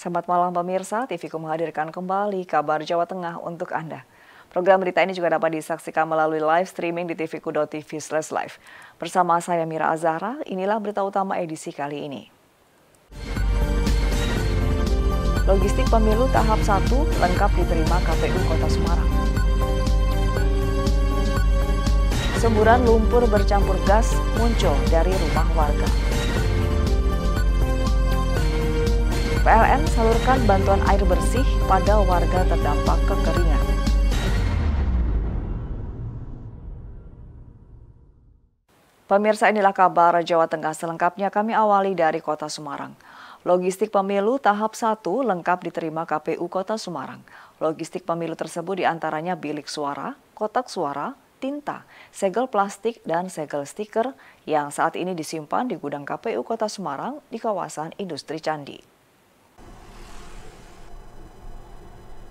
Selamat malam pemirsa, TVku menghadirkan kembali kabar Jawa Tengah untuk Anda. Program berita ini juga dapat disaksikan melalui live streaming di tvku.tv/live. Bersama saya Mira Azhara, inilah berita utama edisi kali ini. Logistik pemilu tahap 1 lengkap diterima KPU Kota Semarang. Semburan lumpur bercampur gas muncul dari rumah warga. PLN salurkan bantuan air bersih pada warga terdampak kekeringan. Pemirsa, inilah kabar Jawa Tengah selengkapnya kami awali dari Kota Semarang. Logistik pemilu tahap 1 lengkap diterima KPU Kota Semarang. Logistik pemilu tersebut diantaranya bilik suara, kotak suara, tinta, segel plastik, dan segel stiker yang saat ini disimpan di gudang KPU Kota Semarang di kawasan Industri Candi.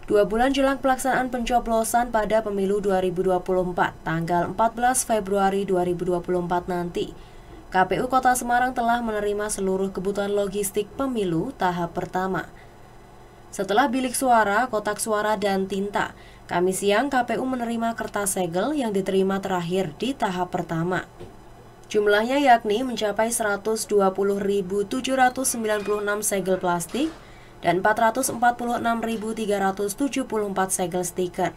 2 bulan jelang pelaksanaan pencoblosan pada pemilu 2024, tanggal 14 Februari 2024 nanti, KPU Kota Semarang telah menerima seluruh kebutuhan logistik pemilu tahap pertama. Setelah bilik suara, kotak suara, dan tinta, Kamis siang KPU menerima kertas segel yang diterima terakhir di tahap pertama. Jumlahnya yakni mencapai 120.796 segel plastik, dan 446.374 segel stiker.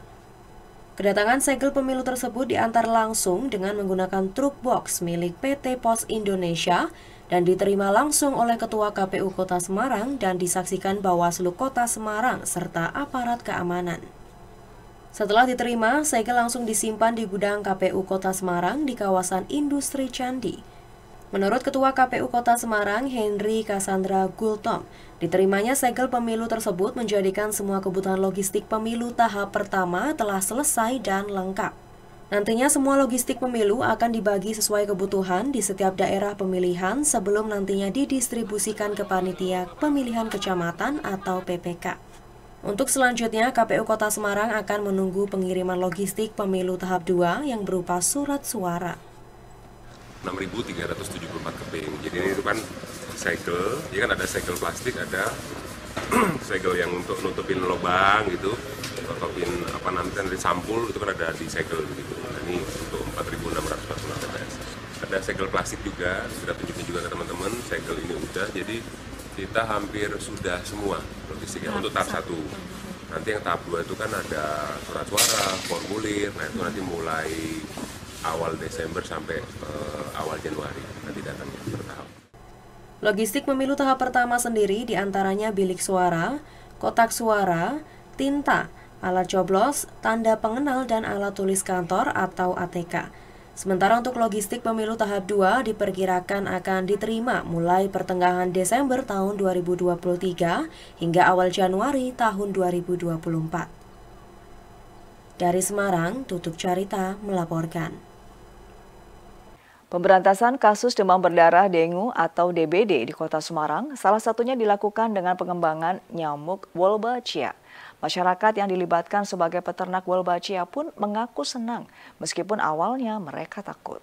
Kedatangan segel pemilu tersebut diantar langsung dengan menggunakan truk box milik PT Pos Indonesia dan diterima langsung oleh Ketua KPU Kota Semarang dan disaksikan Bawaslu Kota Semarang serta aparat keamanan. Setelah diterima, segel langsung disimpan di gudang KPU Kota Semarang di kawasan Industri Candi. Menurut Ketua KPU Kota Semarang, Henry Cassandra Gultom, diterimanya segel pemilu tersebut menjadikan semua kebutuhan logistik pemilu tahap pertama telah selesai dan lengkap. Nantinya semua logistik pemilu akan dibagi sesuai kebutuhan di setiap daerah pemilihan sebelum nantinya didistribusikan ke panitia pemilihan kecamatan atau PPK. Untuk selanjutnya, KPU Kota Semarang akan menunggu pengiriman logistik pemilu tahap 2 yang berupa surat suara. 6.374 keping. Jadi ini itu kan segel, jadi kan ada segel plastik, ada segel yang untuk nutupin lubang gitu, nutupin apa namanya dari sampul itu kan ada di segel gitu. Nah, ini untuk 4.646 TPS. Ada segel plastik juga, sudah tunjukin juga ke teman-teman. Segel ini udah, jadi kita hampir sudah semua logistiknya untuk tahap 1. Nanti yang tahap 2 itu kan ada surat suara, formulir. Nah itu nanti mulai awal Desember sampai awal Januari nanti datangnya bertahap. Logistik pemilu tahap pertama sendiri diantaranya bilik suara, kotak suara, tinta, alat coblos, tanda pengenal, dan alat tulis kantor atau ATK. Sementara untuk logistik pemilu tahap 2 diperkirakan akan diterima mulai pertengahan Desember tahun 2023 hingga awal Januari tahun 2024. Dari Semarang, Tutuk Carita melaporkan. Pemberantasan kasus demam berdarah dengue atau DBD di Kota Semarang salah satunya dilakukan dengan pengembangan nyamuk Wolbachia. Masyarakat yang dilibatkan sebagai peternak Wolbachia pun mengaku senang meskipun awalnya mereka takut.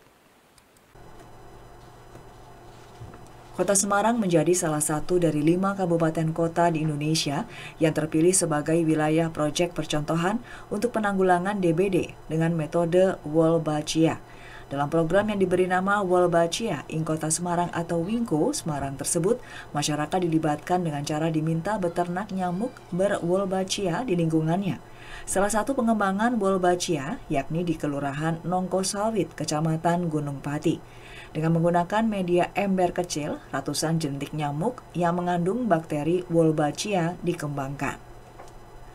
Kota Semarang menjadi salah satu dari 5 kabupaten kota di Indonesia yang terpilih sebagai wilayah proyek percontohan untuk penanggulangan DBD dengan metode Wolbachia. Dalam program yang diberi nama Wolbachia Ing Kota Semarang atau Wingko Semarang tersebut, masyarakat dilibatkan dengan cara diminta beternak nyamuk berwolbachia di lingkungannya. Salah satu pengembangan Wolbachia yakni di Kelurahan Nongkosawit, Kecamatan Gunung Pati. Dengan menggunakan media ember kecil, ratusan jentik nyamuk yang mengandung bakteri Wolbachia dikembangkan.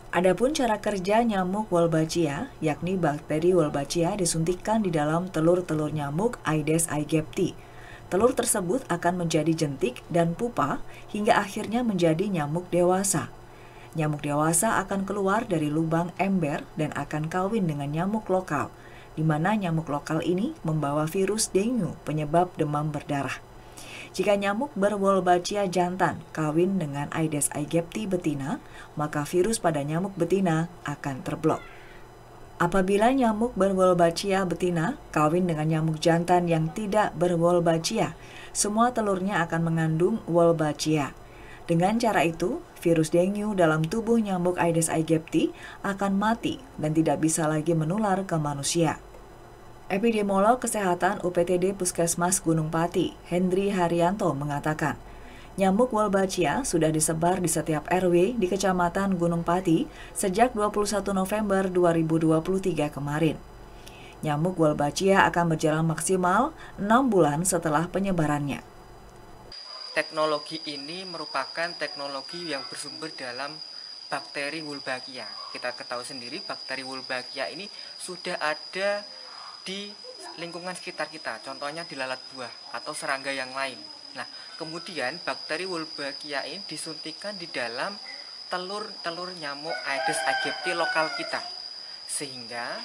Adapun cara kerja nyamuk Wolbachia, yakni bakteri Wolbachia disuntikkan di dalam telur-telur nyamuk Aedes aegypti. Telur tersebut akan menjadi jentik dan pupa hingga akhirnya menjadi nyamuk dewasa. Nyamuk dewasa akan keluar dari lubang ember dan akan kawin dengan nyamuk lokal, di mana nyamuk lokal ini membawa virus dengue penyebab demam berdarah. Jika nyamuk berwolbachia jantan kawin dengan Aedes aegypti betina, maka virus pada nyamuk betina akan terblok. Apabila nyamuk berwolbachia betina kawin dengan nyamuk jantan yang tidak berwolbachia, semua telurnya akan mengandung Wolbachia. Dengan cara itu, virus dengue dalam tubuh nyamuk Aedes aegypti akan mati dan tidak bisa lagi menular ke manusia. Epidemiolog Kesehatan UPTD Puskesmas Gunung Pati, Hendri Haryanto mengatakan, nyamuk Wolbachia sudah disebar di setiap RW di Kecamatan Gunung Pati sejak 21 November 2023 kemarin. Nyamuk Wolbachia akan berjalan maksimal 6 bulan setelah penyebarannya. Teknologi ini merupakan teknologi yang bersumber dalam bakteri Wolbachia. Kita ketahui sendiri bakteri Wolbachia ini sudah ada di lingkungan sekitar kita, contohnya di lalat buah atau serangga yang lain. Nah, kemudian bakteri Wolbachia ini disuntikan di dalam telur nyamuk Aedes aegypti lokal kita. Sehingga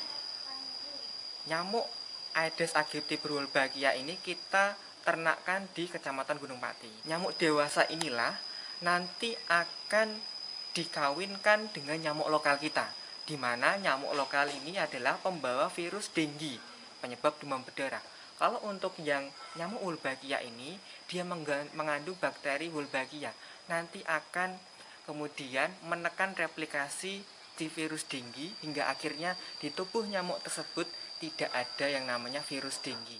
nyamuk Aedes aegypti berwolbachia ini kita ternakkan di Kecamatan Gunung Pati. Nyamuk dewasa inilah nanti akan dikawinkan dengan nyamuk lokal kita, di mana nyamuk lokal ini adalah pembawa virus dengue, penyebab demam berdarah. Kalau untuk yang nyamuk Wolbachia ini, dia mengandung bakteri Wolbachia, nanti akan kemudian menekan replikasi di virus dengue hingga akhirnya di tubuh nyamuk tersebut tidak ada yang namanya virus dengue.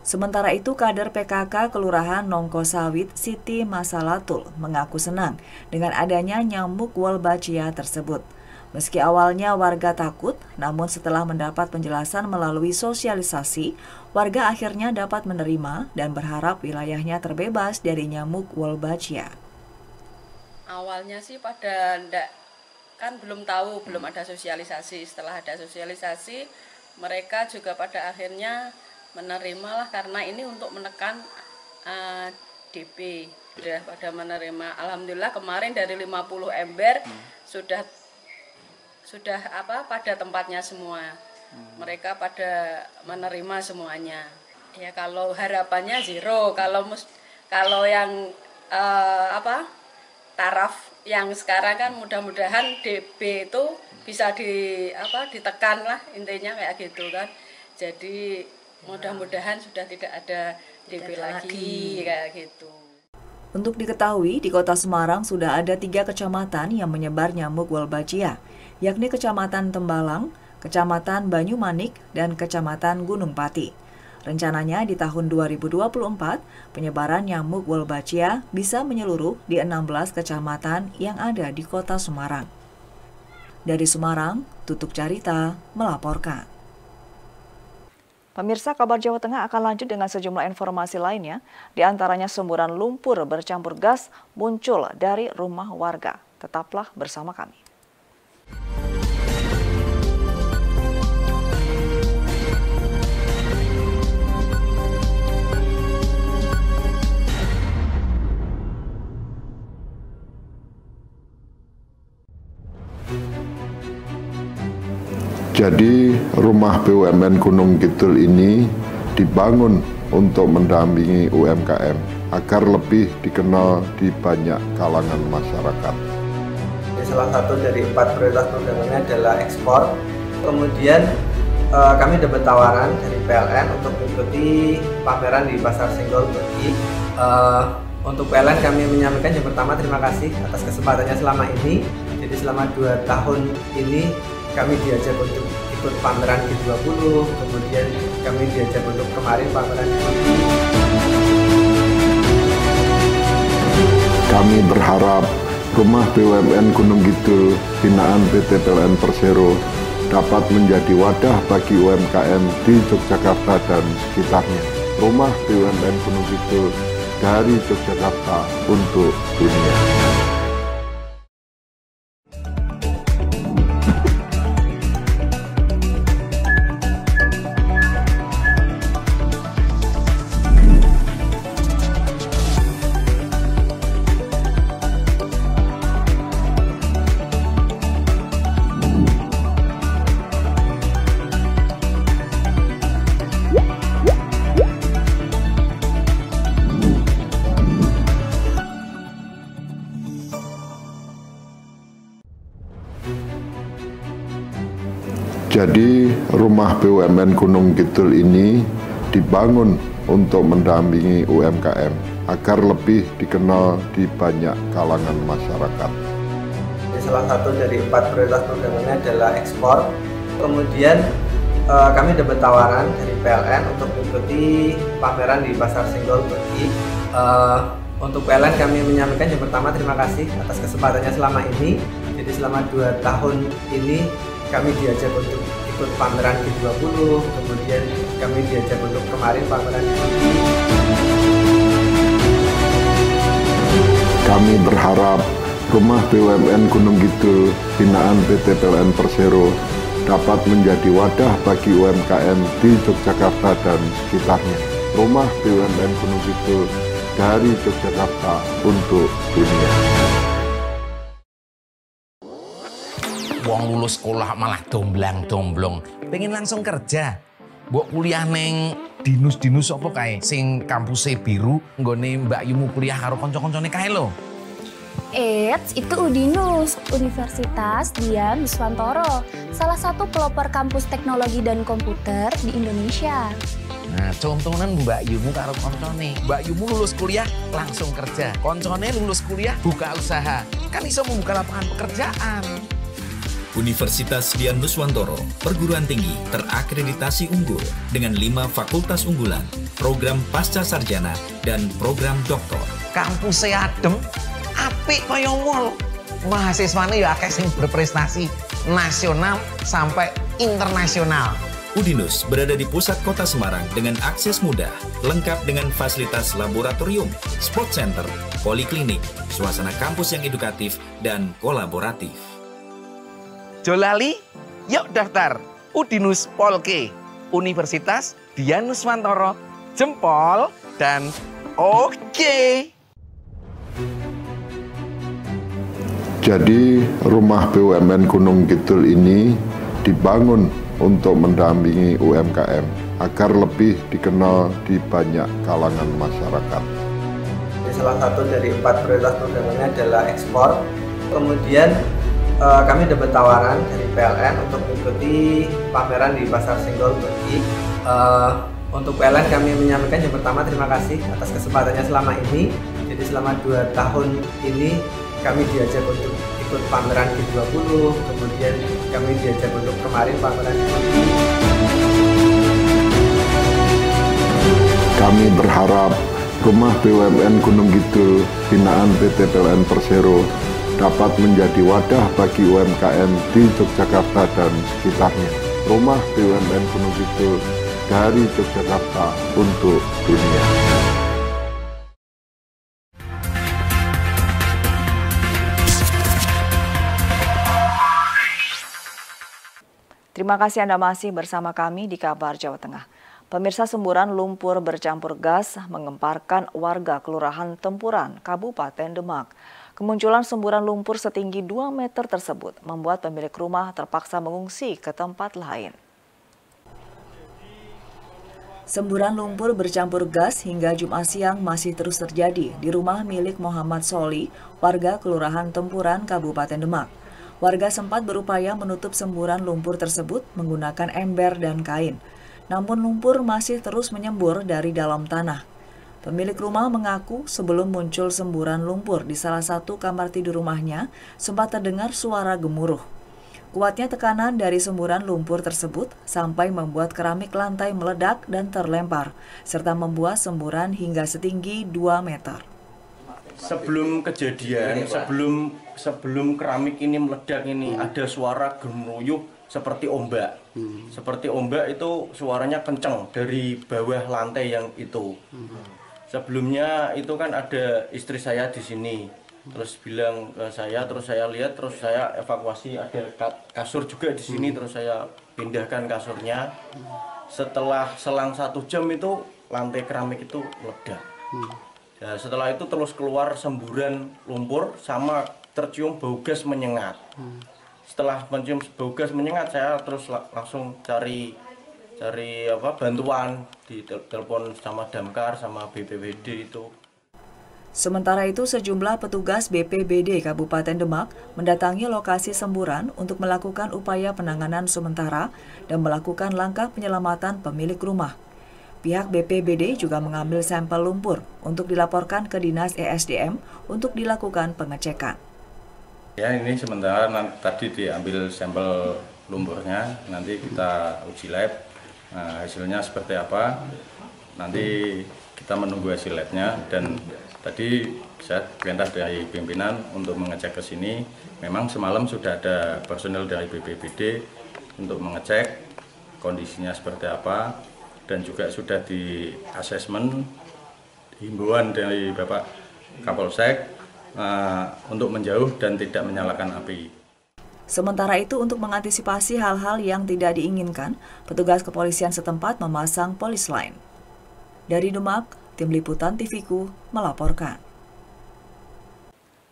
Sementara itu, kader PKK Kelurahan Nongko Sawit, Siti Masalatul, mengaku senang dengan adanya nyamuk Wolbachia tersebut. Meski awalnya warga takut, namun setelah mendapat penjelasan melalui sosialisasi, warga akhirnya dapat menerima dan berharap wilayahnya terbebas dari nyamuk Wolbachia. Awalnya sih pada kan belum tahu, belum ada sosialisasi. Setelah ada sosialisasi, mereka juga pada akhirnya menerima lah, karena ini untuk menekan DP. Sudah pada menerima. Alhamdulillah kemarin dari 50 ember sudah pada tempatnya semua. Mereka pada menerima semuanya. Ya kalau harapannya zero, kalau yang taraf yang sekarang kan mudah-mudahan DP itu bisa ditekan lah, intinya kayak gitu kan. Jadi mudah-mudahan sudah tidak ada DP lagi kayak gitu. Untuk diketahui, di Kota Semarang sudah ada 3 kecamatan yang menyebar nyamuk Wolbachia, yakni Kecamatan Tembalang, Kecamatan Banyumanik, dan Kecamatan Gunung Pati. Rencananya di tahun 2024, penyebaran nyamuk Wolbachia bisa menyeluruh di 16 kecamatan yang ada di Kota Semarang. Dari Semarang, Tutuk Carita melaporkan. Pemirsa, kabar Jawa Tengah akan lanjut dengan sejumlah informasi lainnya, di antaranya semburan lumpur bercampur gas muncul dari rumah warga. Tetaplah bersama kami. Jadi rumah BUMN Gunung Kidul ini dibangun untuk mendampingi UMKM agar lebih dikenal di banyak kalangan masyarakat. Salah satu dari 4 prioritas perdagangannya adalah ekspor. Kemudian kami dapat tawaran dari PLN untuk mengikuti pameran di Pasar Senggol Bagi. Untuk PLN kami menyampaikan yang pertama terima kasih atas kesempatannya selama ini. Jadi selama 2 tahun ini kami diajak untuk ikut pameran G20, kemudian kami diajak untuk kemarin pameran G20. Kami berharap rumah BUMN Gunung Kidul binaan PT PLN Persero dapat menjadi wadah bagi UMKM di Yogyakarta dan sekitarnya. Rumah BUMN Gunung Kidul dari Yogyakarta untuk dunia. Jadi rumah BUMN Gunung Kidul ini dibangun untuk mendampingi UMKM agar lebih dikenal di banyak kalangan masyarakat. Salah satu dari 4 prioritas perdagangannya adalah ekspor. Kemudian kami dapat tawaran dari PLN untuk mengikuti pameran di Pasar Senggol Begi. Untuk PLN kami menyampaikan yang pertama terima kasih atas kesempatannya selama ini. Jadi selama 2 tahun ini kami diajak untuk ikut pameran G20, kemudian kami diajak untuk kemarin pameran G20. Kami berharap Rumah BUMN Gunung Kidul binaan PT PLN Persero dapat menjadi wadah bagi UMKM di Yogyakarta dan sekitarnya. Rumah BUMN Gunung Kidul dari Yogyakarta untuk dunia. Wong lulus sekolah malah domblang-domblong, pengen langsung kerja. Mbok kuliah neng dinus-dinus apa kae sing kampusnya biru, nggone Mbak Yumu kuliah karo kanca-kancane kae lho. Itu UDINUS, Universitas Dian Nuswantoro, salah satu pelopor kampus teknologi dan komputer di Indonesia. Nah, contohnya Mbak Yumu karo koncone. Mbak Yumu lulus kuliah langsung kerja. Koncone lulus kuliah buka usaha. Kan iso membuka lapangan pekerjaan. Universitas Dian Nuswantoro, perguruan tinggi terakreditasi unggul dengan 5 fakultas unggulan, program pasca sarjana, dan program doktor. Kampusnya adem, apik kaya mall. Mahasiswane ya akeh sing berprestasi nasional sampai internasional. UDINUS berada di pusat kota Semarang dengan akses mudah, lengkap dengan fasilitas laboratorium, sport center, poliklinik, suasana kampus yang edukatif dan kolaboratif. Jolali, yuk daftar UDINUS Polke, Universitas Dian Nuswantoro, jempol dan oke. Jadi Rumah BUMN Gunung Kidul ini dibangun untuk mendampingi UMKM agar lebih dikenal di banyak kalangan masyarakat. Salah satu dari 4 prioritas perdagangannya adalah ekspor. Kemudian kami dapat tawaran dari PLN untuk mengikuti pameran di Pasar Senggol Begi. Untuk PLN kami menyampaikan yang pertama terima kasih atas kesempatannya selama ini. Jadi selama 2 tahun ini kami diajak untuk ikut pameran G20, kemudian kami diajak untuk kemarin pameran G20. Kami berharap Rumah BUMN Gunung Kidul binaan PT PLN Persero dapat menjadi wadah bagi UMKM di Yogyakarta dan sekitarnya. Rumah BUMN Gunung Kidul dari Yogyakarta untuk dunia. Terima kasih Anda masih bersama kami di Kabar Jawa Tengah. Pemirsa, semburan lumpur bercampur gas mengemparkan warga Kelurahan Tempuran, Kabupaten Demak. Kemunculan semburan lumpur setinggi 2 meter tersebut membuat pemilik rumah terpaksa mengungsi ke tempat lain. Semburan lumpur bercampur gas hingga Jumat siang masih terus terjadi di rumah milik Muhammad Soli, warga Kelurahan Tempuran, Kabupaten Demak. Warga sempat berupaya menutup semburan lumpur tersebut menggunakan ember dan kain. Namun lumpur masih terus menyembur dari dalam tanah. Pemilik rumah mengaku sebelum muncul semburan lumpur di salah satu kamar tidur rumahnya, sempat terdengar suara gemuruh. Kuatnya tekanan dari semburan lumpur tersebut sampai membuat keramik lantai meledak dan terlempar, serta membuat semburan hingga setinggi 2 meter. Sebelum kejadian, sebelum keramik ini meledak ini, ada suara gemuruh seperti ombak. Seperti ombak itu suaranya kenceng dari bawah lantai yang itu. Sebelumnya itu kan ada istri saya di sini, terus bilang ke saya, terus saya lihat, terus saya evakuasi, ada kasur juga di sini, terus saya pindahkan kasurnya. Setelah selang 1 jam itu lantai keramik itu meledak. Nah, setelah itu terus keluar semburan lumpur sama tercium bau gas menyengat. Setelah mencium bau gas menyengat, saya terus langsung cari bantuan, di telepon sama damkar sama BPBD itu. Sementara itu, sejumlah petugas BPBD Kabupaten Demak mendatangi lokasi semburan untuk melakukan upaya penanganan sementara dan melakukan langkah penyelamatan pemilik rumah. Pihak BPBD juga mengambil sampel lumpur untuk dilaporkan ke Dinas ESDM untuk dilakukan pengecekan. Ya, ini sementara tadi diambil sampel lumpurnya, nanti kita uji lab. Nah, hasilnya seperti apa? Nanti kita menunggu hasil labnya, dan tadi saya perintah dari pimpinan untuk mengecek ke sini. Memang semalam sudah ada personel dari BPBD untuk mengecek kondisinya seperti apa, dan juga sudah di asesmen himbauan dari Bapak Kapolsek untuk menjauh dan tidak menyalakan api. Sementara itu, untuk mengantisipasi hal-hal yang tidak diinginkan, petugas kepolisian setempat memasang polis lain. Dari Demak, Tim Liputan TVku melaporkan.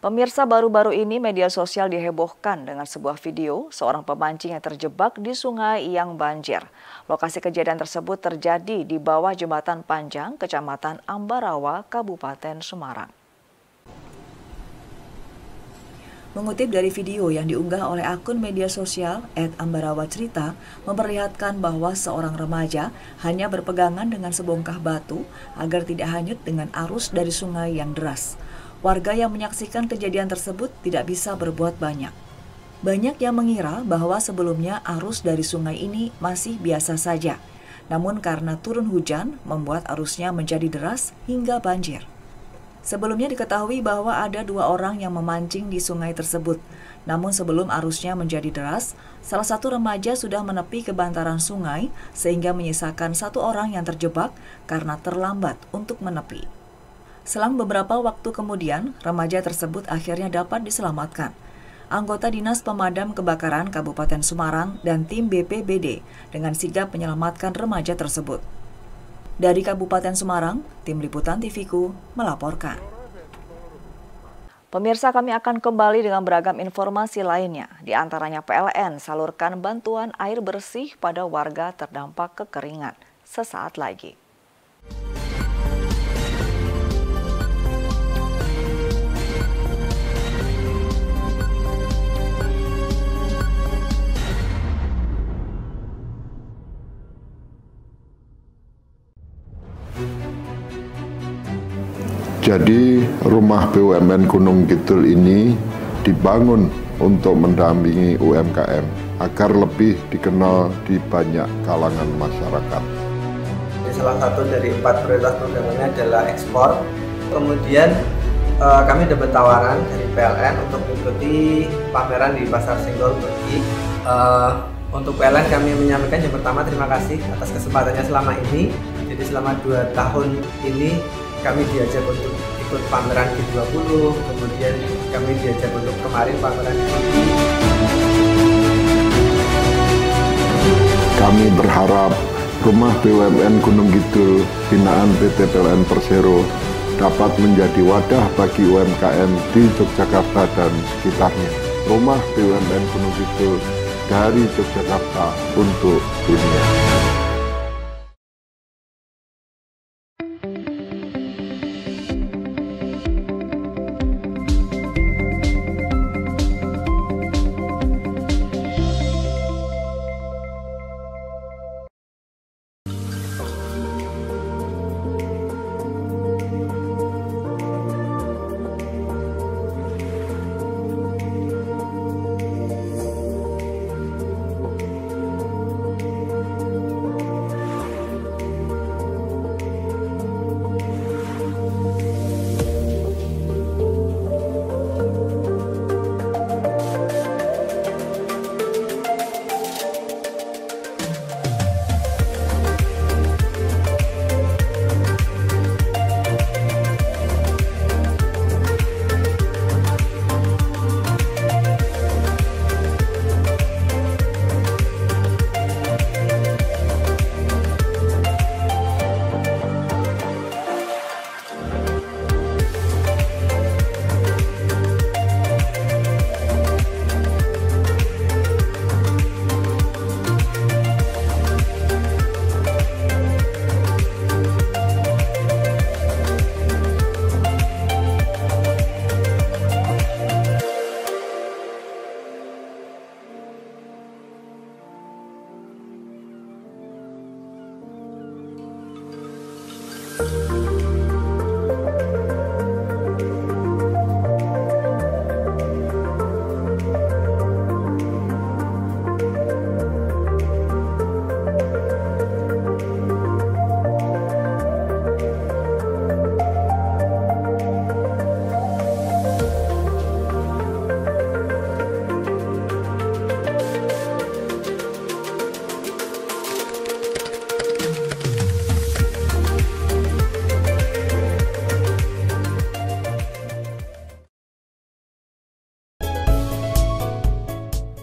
Pemirsa, baru-baru ini media sosial dihebohkan dengan sebuah video seorang pemancing yang terjebak di sungai yang banjir. Lokasi kejadian tersebut terjadi di bawah Jembatan Panjang, Kecamatan Ambarawa, Kabupaten Semarang. Mengutip dari video yang diunggah oleh akun media sosial @ambarawacerita, memperlihatkan bahwa seorang remaja hanya berpegangan dengan sebongkah batu agar tidak hanyut dengan arus dari sungai yang deras. Warga yang menyaksikan kejadian tersebut tidak bisa berbuat banyak. Banyak yang mengira bahwa sebelumnya arus dari sungai ini masih biasa saja. Namun karena turun hujan, membuat arusnya menjadi deras hingga banjir. Sebelumnya diketahui bahwa ada 2 orang yang memancing di sungai tersebut. Namun sebelum arusnya menjadi deras, salah satu remaja sudah menepi ke bantaran sungai sehingga menyisakan 1 orang yang terjebak karena terlambat untuk menepi. Selang beberapa waktu kemudian, remaja tersebut akhirnya dapat diselamatkan. Anggota Dinas Pemadam Kebakaran Kabupaten Semarang dan tim BPBD dengan sigap menyelamatkan remaja tersebut. Dari Kabupaten Semarang, Tim Liputan TVku melaporkan. Pemirsa, kami akan kembali dengan beragam informasi lainnya. Di antaranya PLN salurkan bantuan air bersih pada warga terdampak kekeringan. Sesaat lagi. Jadi rumah BUMN Gunung Kidul ini dibangun untuk mendampingi UMKM agar lebih dikenal di banyak kalangan masyarakat. Salah satu dari 4 prioritas programnya adalah ekspor. Kemudian kami dapat tawaran dari PLN untuk mengikuti pameran di Pasar Senggol Turki. Untuk PLN kami menyampaikan yang pertama terima kasih atas kesempatannya selama ini. Jadi selama 2 tahun ini kami diajak untuk ikut pameran G20, kemudian kami diajak untuk kemarin pameran di Turki. Kami berharap rumah BUMN Gunung Kidul binaan PT PLN Persero dapat menjadi wadah bagi UMKM di Yogyakarta dan sekitarnya. Rumah BUMN Gunung Kidul dari Yogyakarta untuk dunia.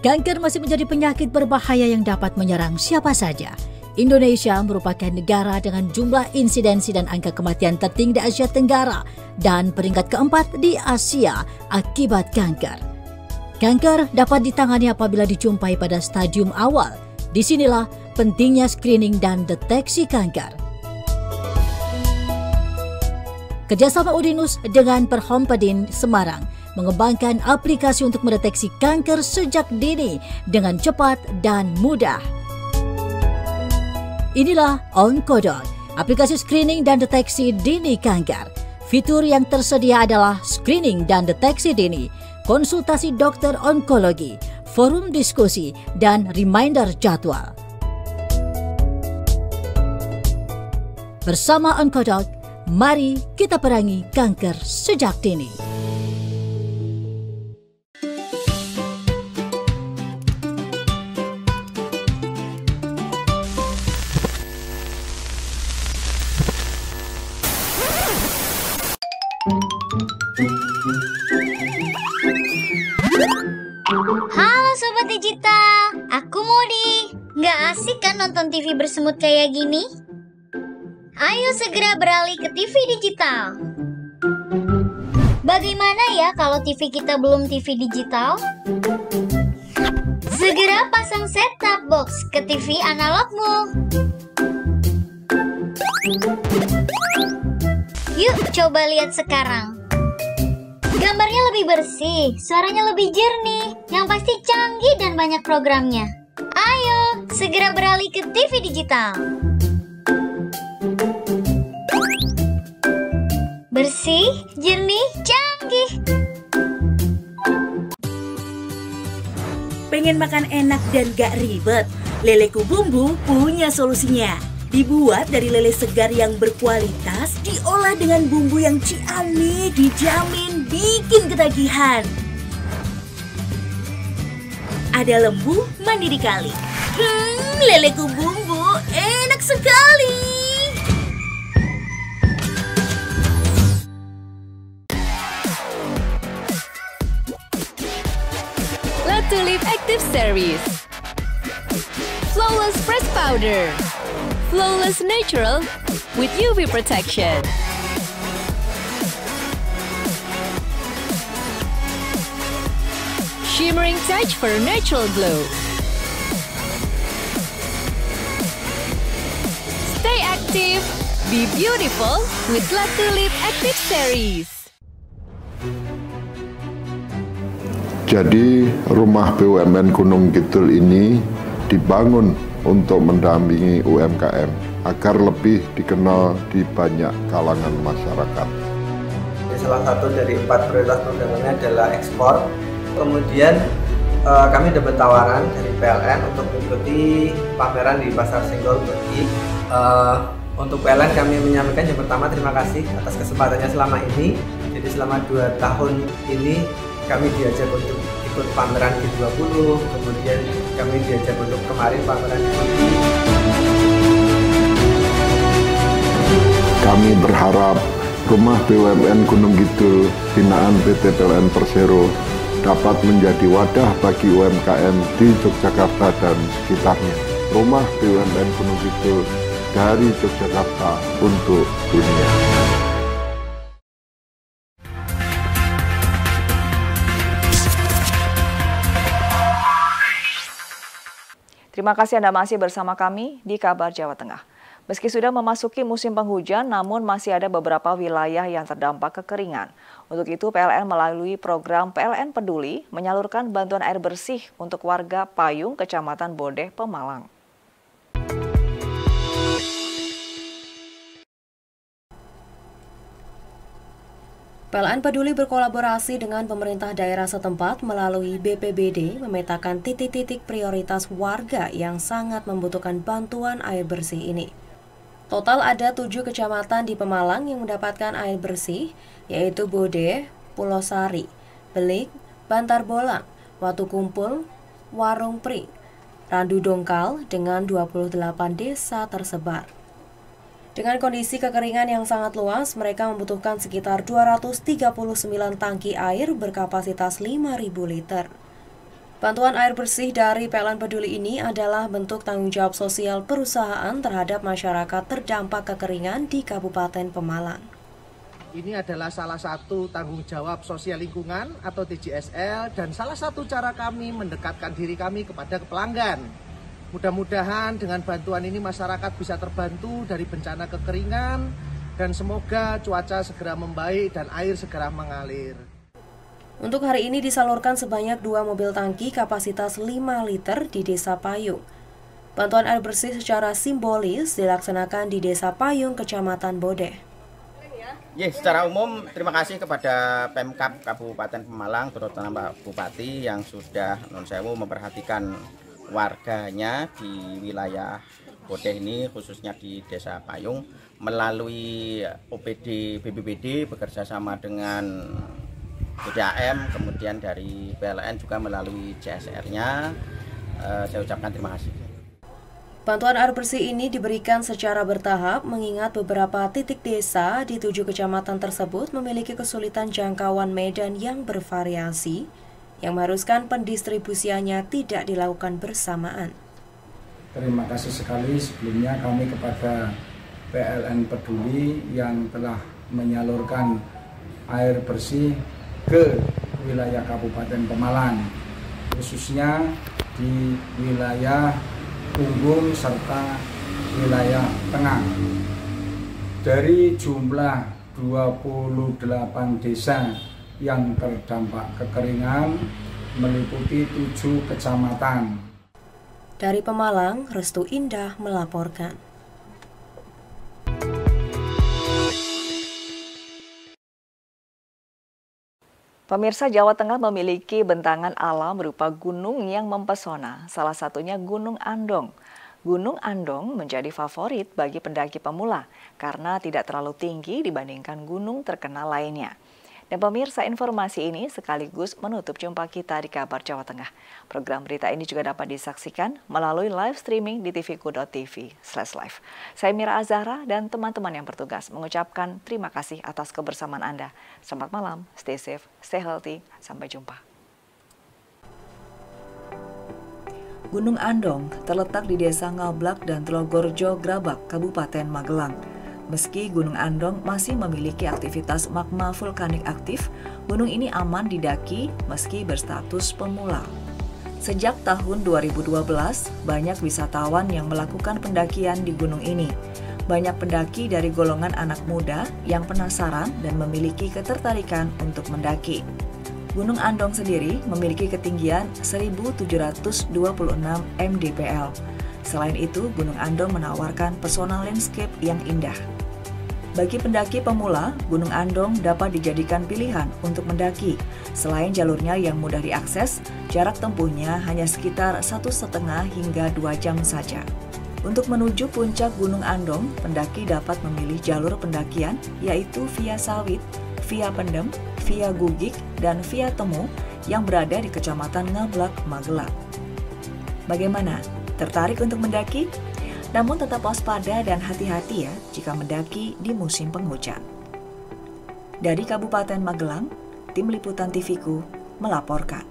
Kanker masih menjadi penyakit berbahaya yang dapat menyerang siapa saja. Indonesia merupakan negara dengan jumlah insidensi dan angka kematian tertinggi di Asia Tenggara dan peringkat keempat di Asia akibat kanker. Kanker dapat ditangani apabila dijumpai pada stadium awal. Disinilah pentingnya screening dan deteksi kanker. Kerjasama Udinus dengan Perhompedin Semarang mengembangkan aplikasi untuk mendeteksi kanker sejak dini dengan cepat dan mudah. Inilah Onkodok, aplikasi screening dan deteksi dini kanker. Fitur yang tersedia adalah screening dan deteksi dini, konsultasi dokter onkologi, forum diskusi, dan reminder jadwal. Bersama Onkodok, mari kita perangi kanker sejak dini. Halo Sobat Digital, aku Modi. Nggak asik kan nonton TV bersemut kayak gini? Ayo segera beralih ke TV digital. Bagaimana ya kalau TV kita belum TV digital? Segera pasang set-top box ke TV analogmu. Yuk coba lihat sekarang. Gambarnya lebih bersih, suaranya lebih jernih, yang pasti canggih dan banyak programnya. Ayo, segera beralih ke TV digital. Bersih, jernih, canggih. Pengen makan enak dan gak ribet? Leleku Bumbu punya solusinya. Dibuat dari lele segar yang berkualitas, diolah dengan bumbu yang ciamik, dijamin bikin ketagihan. Ada lembu, mandiri kali. Leleku Bumbu enak sekali. La Tulip Active Series, Flawless Press Powder, Flawless Natural with UV Protection. Shimmering touch for natural glow. Stay active, be beautiful with La Tulip Active Series. Jadi rumah BUMN Gunung Kidul ini dibangun untuk mendampingi UMKM agar lebih dikenal di banyak kalangan masyarakat. Salah satu dari 4 prioritas perdagangannya adalah ekspor. Kemudian kami dapat tawaran dari PLN untuk mengikuti pameran di Pasar Senggol Begi. Untuk PLN kami menyampaikan yang pertama terima kasih atas kesempatannya selama ini. Jadi selama 2 tahun ini kami diajak untuk ikut pameran G20, kemudian kami diajak untuk kemarin pameran G20. Kami berharap rumah BUMN Gunung Kidul binaan PT PLN Persero dapat menjadi wadah bagi UMKM di Yogyakarta dan sekitarnya. Rumah BUMN Gunung Kidul dari Yogyakarta untuk dunia. Terima kasih Anda masih bersama kami di Kabar Jawa Tengah. Meski sudah memasuki musim penghujan, namun masih ada beberapa wilayah yang terdampak kekeringan. Untuk itu, PLN melalui program PLN Peduli menyalurkan bantuan air bersih untuk warga Payung, Kecamatan Bodeh, Pemalang. PLN Peduli berkolaborasi dengan pemerintah daerah setempat melalui BPBD memetakan titik-titik prioritas warga yang sangat membutuhkan bantuan air bersih ini. Total ada 7 kecamatan di Pemalang yang mendapatkan air bersih, yaitu Bodeh, Pulau Sari, Belik, Bantar Bolang, Watu Kumpul, Warung Pring, Randu Dongkal dengan 28 desa tersebar. Dengan kondisi kekeringan yang sangat luas, mereka membutuhkan sekitar 239 tangki air berkapasitas 5.000 liter. Bantuan air bersih dari PLN Peduli ini adalah bentuk tanggung jawab sosial perusahaan terhadap masyarakat terdampak kekeringan di Kabupaten Pemalang. Ini adalah salah satu tanggung jawab sosial lingkungan atau TJSL dan salah satu cara kami mendekatkan diri kami kepada pelanggan. Mudah-mudahan dengan bantuan ini masyarakat bisa terbantu dari bencana kekeringan dan semoga cuaca segera membaik dan air segera mengalir. Untuk hari ini disalurkan sebanyak 2 mobil tangki kapasitas 5 liter di Desa Payung. Bantuan air bersih secara simbolis dilaksanakan di Desa Payung, Kecamatan Bodeh. Ya, secara umum terima kasih kepada Pemkab Kabupaten Pemalang, terutama Pak Bupati yang sudah non-sewu memperhatikan warganya di wilayah Bodeh ini, khususnya di Desa Payung, melalui OPD BPBD bekerjasama dengan BDAM, kemudian dari PLN juga melalui CSR-nya. Saya ucapkan terima kasih. Bantuan air bersih ini diberikan secara bertahap mengingat beberapa titik desa di 7 kecamatan tersebut memiliki kesulitan jangkauan medan yang bervariasi yang mengharuskan pendistribusiannya tidak dilakukan bersamaan. Terima kasih sekali sebelumnya kami kepada PLN Peduli yang telah menyalurkan air bersih ke wilayah Kabupaten Pemalang, khususnya di wilayah Punggung serta wilayah Tengah. Dari jumlah 28 desa yang terdampak kekeringan meliputi 7 kecamatan. Dari Pemalang, Restu Indah melaporkan. Pemirsa, Jawa Tengah memiliki bentangan alam berupa gunung yang mempesona, salah satunya Gunung Andong. Gunung Andong menjadi favorit bagi pendaki pemula karena tidak terlalu tinggi dibandingkan gunung terkenal lainnya. Dan pemirsa, informasi ini sekaligus menutup jumpa kita di Kabar Jawa Tengah. Program berita ini juga dapat disaksikan melalui live streaming di tvku.tv/live. Saya Mira Azahra dan teman-teman yang bertugas mengucapkan terima kasih atas kebersamaan Anda. Selamat malam, stay safe, stay healthy, sampai jumpa. Gunung Andong terletak di Desa Ngablak dan Tlogorjo Grabak, Kabupaten Magelang. Meski Gunung Andong masih memiliki aktivitas magma vulkanik aktif, gunung ini aman didaki meski berstatus pemula. Sejak tahun 2012, banyak wisatawan yang melakukan pendakian di gunung ini. Banyak pendaki dari golongan anak muda yang penasaran dan memiliki ketertarikan untuk mendaki. Gunung Andong sendiri memiliki ketinggian 1.726 mdpl. Selain itu, Gunung Andong menawarkan pesona landscape yang indah. Bagi pendaki pemula, Gunung Andong dapat dijadikan pilihan untuk mendaki. Selain jalurnya yang mudah diakses, jarak tempuhnya hanya sekitar 1,5 hingga 2 jam saja. Untuk menuju puncak Gunung Andong, pendaki dapat memilih jalur pendakian yaitu via Sawit, via Pendem, via Gugik, dan via Temu yang berada di Kecamatan Ngablak, Magelang. Bagaimana? Tertarik untuk mendaki? Namun tetap waspada dan hati-hati ya jika mendaki di musim penghujan. Dari Kabupaten Magelang, Tim Liputan TVku melaporkan.